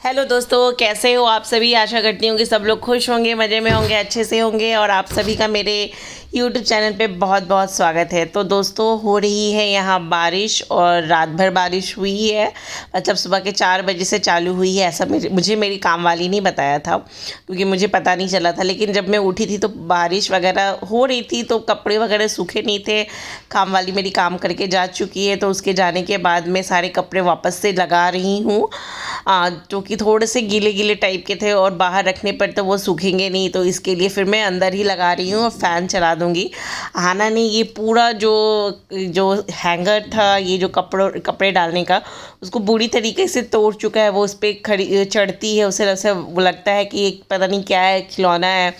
Hello दोस्तों, कैसे हो आप सभी। आशा करती हूँ कि सब लोग खुश होंगे, मज़े में होंगे, अच्छे से होंगे। और आप सभी का मेरे यूट्यूब चैनल पे बहुत बहुत स्वागत है। तो दोस्तों, हो रही है यहाँ बारिश और रात भर बारिश हुई है। मतलब सुबह के 4 बजे से चालू हुई है, ऐसा मुझे मेरी काम वाली ने बताया था, क्योंकि मुझे पता नहीं चला था। लेकिन जब मैं उठी थी तो बारिश वगैरह हो रही थी, तो कपड़े वगैरह सूखे नहीं थे। काम वाली मेरी काम करके जा चुकी है, तो उसके जाने के बाद मैं सारे कपड़े वापस से लगा रही हूँ, जो कि थोड़े से गीले गीले टाइप के थे और बाहर रखने पर तो वो सूखेंगे नहीं। तो इसके लिए फिर मैं अंदर ही लगा रही हूँ और फ़ैन चला दूँगी। हाना ने ये पूरा जो जो हैंगर था, ये जो कपड़े डालने का, उसको बुरी तरीके से तोड़ चुका है। वो उस पर खड़ी चढ़ती है, उसे ऐसा लगता है कि एक पता नहीं क्या है, खिलौना है।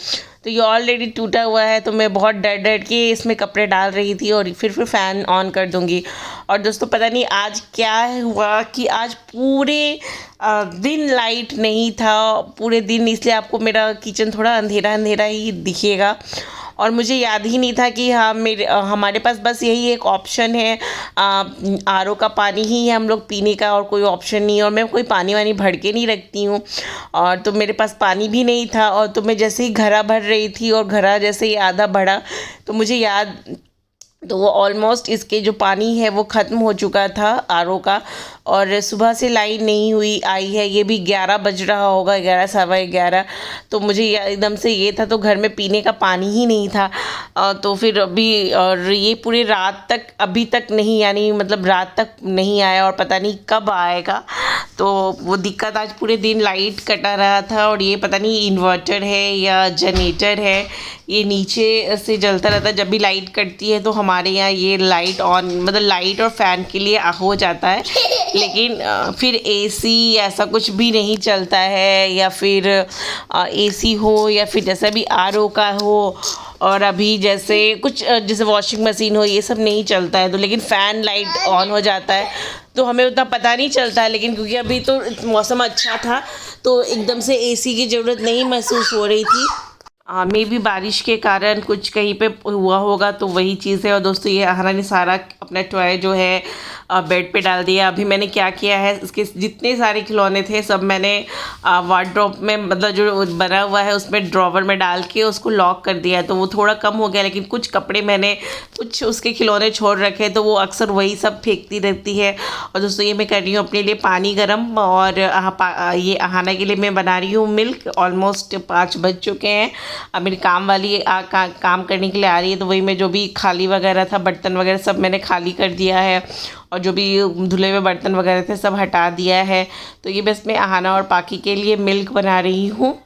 तो ये ऑलरेडी टूटा हुआ है, तो मैं बहुत डर डर के इसमें कपड़े डाल रही थी और फिर फ़ैन ऑन कर दूँगी। और दोस्तों, पता नहीं आज क्या हुआ कि आज पूरे दिन लाइट नहीं था पूरे दिन, इसलिए आपको मेरा किचन थोड़ा अंधेरा अंधेरा ही दिखेगा। और मुझे याद ही नहीं था कि हाँ हमारे पास बस यही एक ऑप्शन है, आरओ का पानी ही है हम लोग पीने का, और कोई ऑप्शन नहीं है। और मैं कोई पानी वानी भर के नहीं रखती हूँ, और तो मेरे पास पानी भी नहीं था। और तो मैं जैसे ही घड़ा भर रही थी और घड़ा जैसे ही आधा भरा, तो मुझे याद, तो वो ऑलमोस्ट इसके जो पानी है वो ख़त्म हो चुका था आरओ का। और सुबह से लाइन नहीं हुई आई है, ये भी 11 बज रहा होगा, 11 सवा 11। तो मुझे एकदम से ये था, तो घर में पीने का पानी ही नहीं था। तो फिर अभी, और ये पूरे रात तक अभी तक नहीं, यानी मतलब रात तक नहीं आया और पता नहीं कब आएगा। तो वो दिक्कत, आज पूरे दिन लाइट कटा रहा था। और ये पता नहीं इन्वर्टर है या जनरेटर है, ये नीचे से जलता रहता है। जब भी लाइट कटती है तो हमारे यहाँ ये लाइट ऑन, मतलब लाइट और फ़ैन के लिए हो जाता है। लेकिन फिर एसी ऐसा कुछ भी नहीं चलता है, या फिर एसी हो या फिर जैसा भी आरओ का हो, और अभी जैसे कुछ जैसे वॉशिंग मशीन हो, ये सब नहीं चलता है। तो लेकिन फ़ैन लाइट ऑन हो जाता है, तो हमें उतना पता नहीं चलता है। लेकिन क्योंकि अभी तो मौसम अच्छा था, तो एकदम से एसी की ज़रूरत नहीं महसूस हो रही थी। मे भी बारिश के कारण कुछ कहीं पे हुआ होगा, तो वही चीज़ है। और दोस्तों, ये आहना ने सारा अपना टॉय जो है बेड पे डाल दिया। अभी मैंने क्या किया है, इसके जितने सारे खिलौने थे सब मैंने वार्डरोब में, मतलब जो बना हुआ है उसमें ड्रॉवर में डाल के उसको लॉक कर दिया है। तो वो थोड़ा कम हो गया, लेकिन कुछ कपड़े मैंने, कुछ उसके खिलौने छोड़ रखे, तो वो अक्सर वही सब फेंकती रहती है। और दोस्तों, ये मैं कर रही हूँ अपने लिए पानी गर्म, और ये आहाना के लिए मैं बना रही हूँ मिल्क। ऑलमोस्ट 5 बज चुके हैं। अब मेरी काम वाली काम करने के लिए आ रही है, तो वही मैं जो भी खाली वगैरह था, बर्तन वगैरह सब मैंने खाली कर दिया है, और जो भी धुले हुए बर्तन वगैरह थे सब हटा दिया है। तो ये बस मैं आहाना और पाकी के लिए मिल्क बना रही हूँ।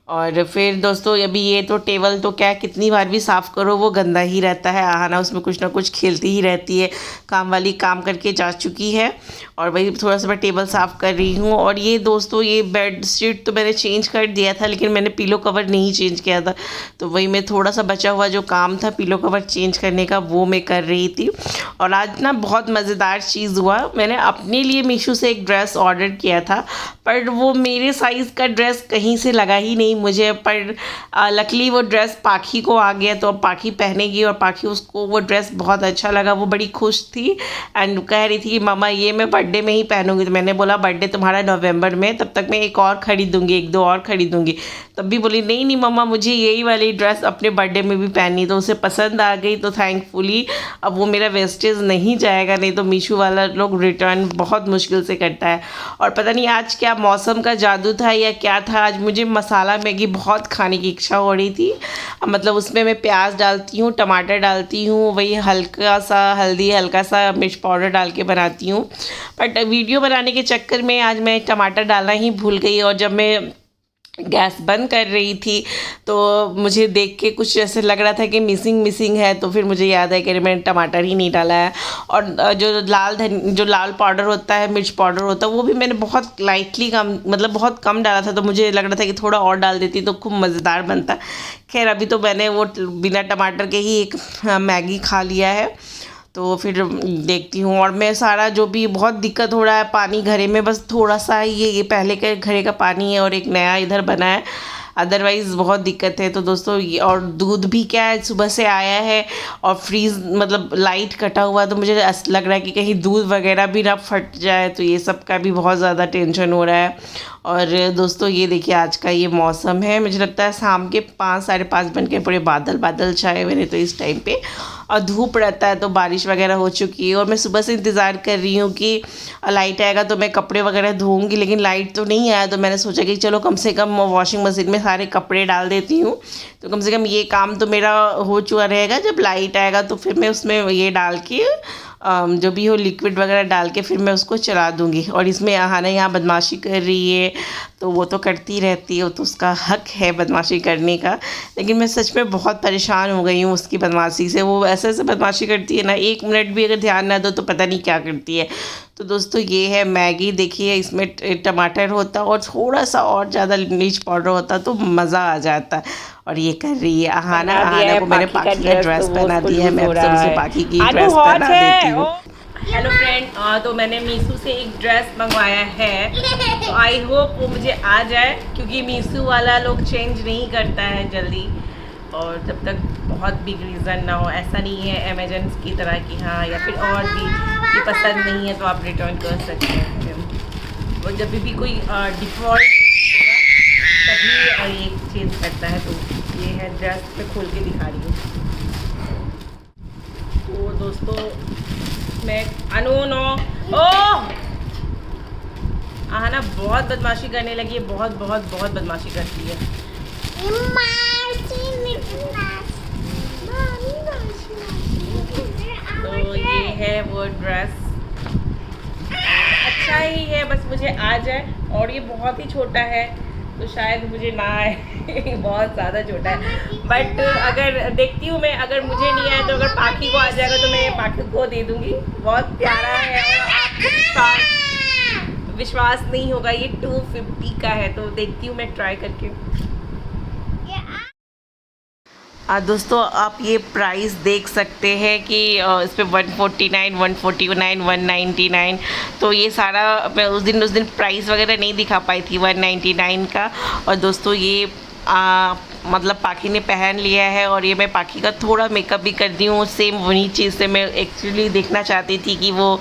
और फिर दोस्तों, अभी ये तो टेबल तो क्या, कितनी बार भी साफ़ करो वो गंदा ही रहता है। आहाना उसमें कुछ ना कुछ खेलती ही रहती है। काम वाली काम करके जा चुकी है, और वही थोड़ा सा मैं टेबल साफ़ कर रही हूँ। और ये दोस्तों, ये बेड शीट तो मैंने चेंज कर दिया था, लेकिन मैंने पिलो कवर नहीं चेंज किया था। तो वही मैं थोड़ा सा बचा हुआ जो काम था पिलो कवर चेंज करने का, वो मैं कर रही थी। और आज ना बहुत मज़ेदार चीज़ हुआ, मैंने अपने लिए मीशो से एक ड्रेस ऑर्डर किया था, पर वो मेरे साइज़ का ड्रेस कहीं से लगा ही नहीं मुझे। पर लकीली वो ड्रेस पाखी को आ गया, तो अब पाखी पहनेगी, और पाखी, उसको वो ड्रेस बहुत अच्छा लगा, वो बड़ी खुश थी। एंड कह रही थी कि मम्मा ये मैं बर्थडे में ही पहनूंगी। तो मैंने बोला बर्थडे तुम्हारा नवंबर में, तब तक मैं एक और खरीदूंगी, 1-2 और खरीदूंगी। तब भी बोली नहीं नहीं मम्मा, मुझे यही वाली ड्रेस अपने बर्थडे में भी पहननी। तो उसे पसंद आ गई, तो थैंकफुली अब वो मेरा वेस्टेज नहीं जाएगा, नहीं तो मीशो वाला लोग रिटर्न बहुत मुश्किल से करता है। और पता नहीं आज क्या मौसम का जादू था या क्या था, आज मुझे मसाला मैगी बहुत खाने की इच्छा हो रही थी। मतलब उसमें मैं प्याज डालती हूँ, टमाटर डालती हूँ, वही हल्का सा हल्दी, हल्का सा मिर्च पाउडर डाल के बनाती हूँ। बट वीडियो बनाने के चक्कर में आज मैं टमाटर डालना ही भूल गई, और जब मैं गैस बंद कर रही थी तो मुझे देख के कुछ ऐसे लग रहा था कि मिसिंग है। तो फिर मुझे याद है कि मैंने टमाटर ही नहीं डाला है। और जो लाल पाउडर होता है, मिर्च पाउडर होता है, वो भी मैंने बहुत लाइटली कम, मतलब बहुत कम डाला था। तो मुझे लग रहा था कि थोड़ा और डाल देती तो खूब मज़ेदार बनता। खैर, अभी तो मैंने वो बिना टमाटर के ही एक मैगी खा लिया है। तो फिर देखती हूँ। और मैं सारा जो भी बहुत दिक्कत हो रहा है, पानी घरे में बस थोड़ा सा ही, ये पहले के घरे का पानी है और एक नया इधर बना है। अदरवाइज़ बहुत दिक्कत है। तो दोस्तों और दूध भी क्या है सुबह से आया है और फ्रीज़ मतलब लाइट कटा हुआ, तो मुझे लग रहा है कि कहीं दूध वगैरह भी ना फट जाए, तो ये सब का भी बहुत ज़्यादा टेंशन हो रहा है। और दोस्तों ये देखिए आज का ये मौसम है, मुझे लगता है शाम के 5 साढ़े 5 बन के पूरे बादल बादल छाए हुए हैं तो इस टाइम पे, और धूप रहता है तो बारिश वगैरह हो चुकी है। और मैं सुबह से इंतज़ार कर रही हूँ कि लाइट आएगा तो मैं कपड़े वगैरह धोऊंगी, लेकिन लाइट तो नहीं आया। तो मैंने सोचा कि चलो कम से कम वॉशिंग मशीन में सारे कपड़े डाल देती हूँ, तो कम से कम ये काम तो मेरा हो चुका रहेगा। जब लाइट आएगा तो फिर मैं उसमें ये डाल के जो भी हो लिक्विड वगैरह डाल के फिर मैं उसको चला दूँगी। और इसमें आहाना यहाँ बदमाशी कर रही है, तो वो तो करती रहती है, तो उसका हक है बदमाशी करने का। लेकिन मैं सच में बहुत परेशान हो गई हूँ उसकी बदमाशी से। वो ऐसे ऐसे बदमाशी करती है ना, 1 मिनट भी अगर ध्यान ना दो तो पता नहीं क्या करती है। तो दोस्तों ये है मैगी, देखिए इसमें टमाटर होता और थोड़ा सा और ज़्यादा मिर्च पाउडर होता तो मज़ा आ जाता। और ये कर रही है आहाना को मैंने पाखी का ड्रेस पहना दिया है। मैं अब सबसे पाखी की ड्रेस पहना देती हूँ। हेलो फ्रेंड, तो मैंने मीशो से एक ड्रेस मंगवाया है, तो आई होप वो मुझे आ जाए, क्योंकि मीशो वाला लोग चेंज नहीं करता है जल्दी, और जब तक बहुत बिग रीज़न ना हो। ऐसा नहीं है अमेजन की तरह कि हाँ या फिर और भी ये पसंद नहीं है तो आप रिटर्न कर सकते हैं। और जब भी कोई डिफ़ॉल्ट होगा तभी ये चेंज करता है। तो ये है ड्रेस, मैं खोल के दिखा रही हूँ। तो दोस्तों मैं आहाना बहुत बदमाशी करने लगी है, बहुत बहुत बहुत बदमाशी करती है। तो ये है वो ड्रेस, अच्छा ही है, बस मुझे आ जाए। और ये बहुत ही छोटा है तो शायद मुझे ना आए बहुत ज़्यादा छोटा है, बट अगर देखती हूँ मैं, अगर मुझे नहीं आए तो अगर पाखी को आ जाएगा तो मैं पाखी को दे दूँगी। बहुत प्यारा है और आपको विश्वास नहीं होगा, ये 250 का है। तो देखती हूँ मैं ट्राई करके। दोस्तों आप ये प्राइस देख सकते हैं कि इस पर 149, 149, 199, तो ये सारा मैं उस दिन प्राइस वगैरह नहीं दिखा पाई थी 199 का। और दोस्तों ये मतलब पाखी ने पहन लिया है, और ये मैं पाखी का थोड़ा मेकअप भी कर दी हूँ। सेम वही चीज़ से मैं एक्चुअली देखना चाहती थी कि वो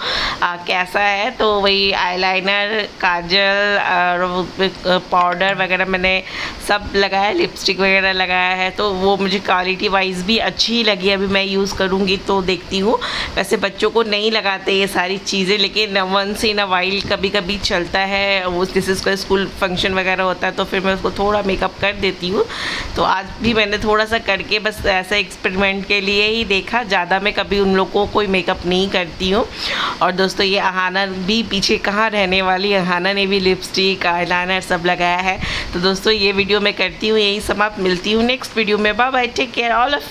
कैसा है। तो वही आईलाइनर, काजल और पाउडर वगैरह मैंने सब लगाया, लिपस्टिक वगैरह लगाया है, तो वो मुझे क्वालिटी वाइज भी अच्छी लगी। अभी मैं यूज़ करूँगी तो देखती हूँ। वैसे बच्चों को नहीं लगाते ये सारी चीज़ें, लेकिन वंस इन अ वाइल कभी कभी चलता है। वो जैसे उसका स्कूल फंक्शन वगैरह होता है तो फिर मैं उसको थोड़ा मेकअप कर देती हूँ। तो आज भी मैंने थोड़ा सा करके बस ऐसा एक्सपेरिमेंट के लिए ही देखा, ज़्यादा मैं कभी उन लोगों को कोई मेकअप नहीं करती हूँ। और दोस्तों ये आहाना भी पीछे कहाँ रहने वाली, आहाना ने भी लिपस्टिक, आईलाइनर सब लगाया है। तो दोस्तों ये वीडियो मैं करती हूँ यही समाप्त, मिलती हूँ नेक्स्ट वीडियो में। Bye bye, take care all of.